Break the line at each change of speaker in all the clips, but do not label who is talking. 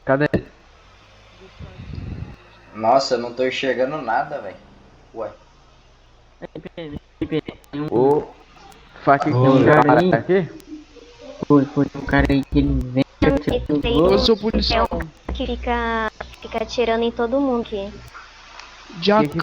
Cadê?
Nossa, eu não tô enxergando nada, velho. Ué.
Ô, Faque, tem
Oi.
um cara aqui?
Foi um cara aí que ele vem
Eu sou policial.
Que fica atirando em todo mundo aqui.
De AK.
Que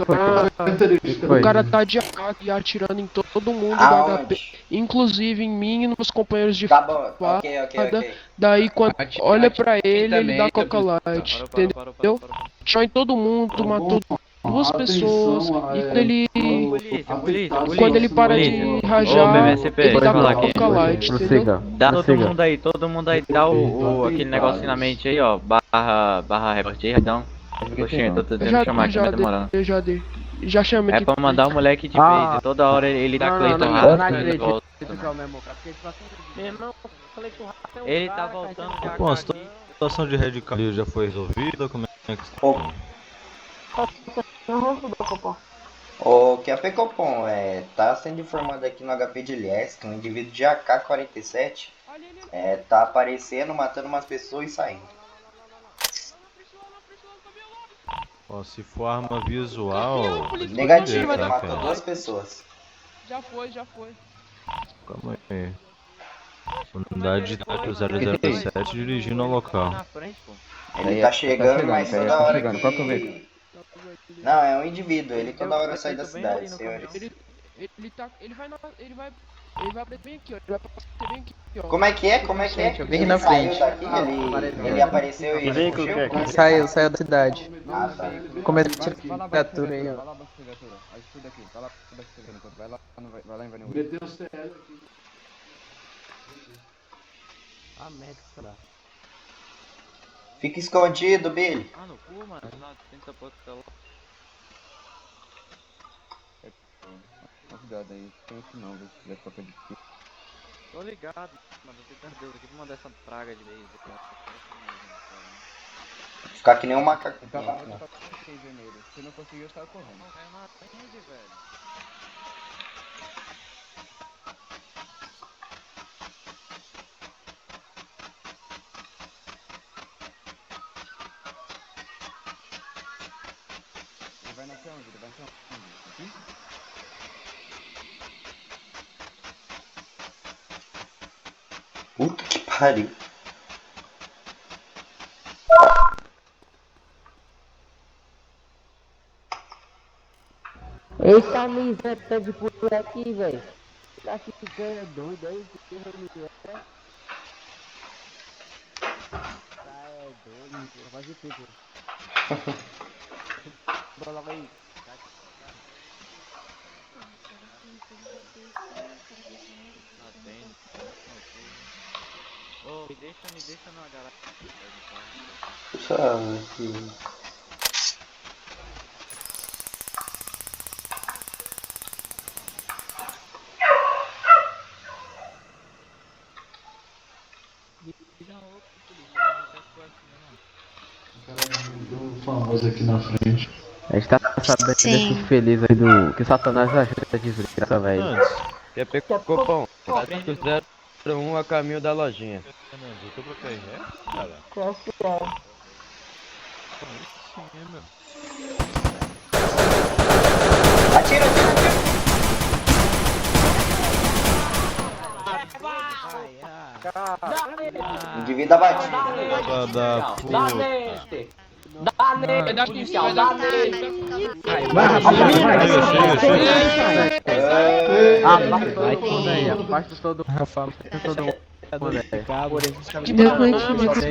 foi?
O cara tá de AK e atirando em todo mundo do HP.
Aonde?
Inclusive em mim e nos companheiros de
Tá bom,
farda.
ok.
Daí quando olha pra ele
também,
dá
tá
Coca Light. Entendeu? Tirou em todo mundo, matou duas pessoas. E quando ele para de rajar, ele dá Coca Light, entendeu?
Dá todo mundo aí, dá aquele negocinho na mente aí, ó, barra report aí, rapidão. Poxinha, tô tentando chamar aqui, mas demorando.
Já chamei
É
aqui.
pra mandar o moleque de vez, toda hora ele tá Cleiton
Eu não
Rafa,
acredito que é o mesmo cara. Porque, tipo assim,
Meu irmão, ele tá voltando de AK.
Bom, a situação de radical já foi resolvida? Como é que está?
O que a Pecopom tá sendo informado aqui no HP de Lies que um indivíduo de AK-47 tá aparecendo, matando umas pessoas e saindo.
Ó, se for arma visual...
Negativo, ele
tá,
matou
cara?
2 pessoas.
Já foi.
Calma aí. Unidade 007 dirigindo ao local.
Na frente, pô.
Ele tá chegando, mas toda hora
chegando. Qual que eu vejo?
Não, é um indivíduo, ele toda hora sai da cidade, senhores.
Ele vai bem aqui, ó. Ele vai passar bem aqui, ó.
Como é que é?
Bem
Ele
na
saiu
frente.
daqui, ele apareceu e fugiu?
Saiu da cidade.
Ah, tá.
Começou a tirar a criatura aí, ó.
Fica escondido, Billy.
Ah, no cu, mano, não, tem que tapar o celular.
Cuidado aí, tem esse não, se tiver qualquer difícil.
Tô ligado, mano, eu tenho Deus aqui pra mandar essa praga de vez.
Ficar que nem um macaco.
Se não conseguir, eu saio correndo.
Não, é uma atende, velho.
Ele vai nascer onde? Aqui?
Puta que pariu.
Eita miséria de por aqui, velho. Tá ficando doido aí, que ele é. Tá doido, faz de tudo. Bola aí.
Atende. Ô, me deixa na garagem.
Famoso aqui na frente.
A gente tá sabendo
Sim.
desse feliz aí do... Que Satanás ajuda desgraça, velho.
Antes,
Que é Pecopom, 01 a caminho da lojinha.
Fernando, eu tô pra KR, cara.
Qual que é?
Atira. Indivíduo abatido.
Filha da puta.
Vai dar policial, vai dar
Vai tudo aí, afasta todo mundo aí.
Que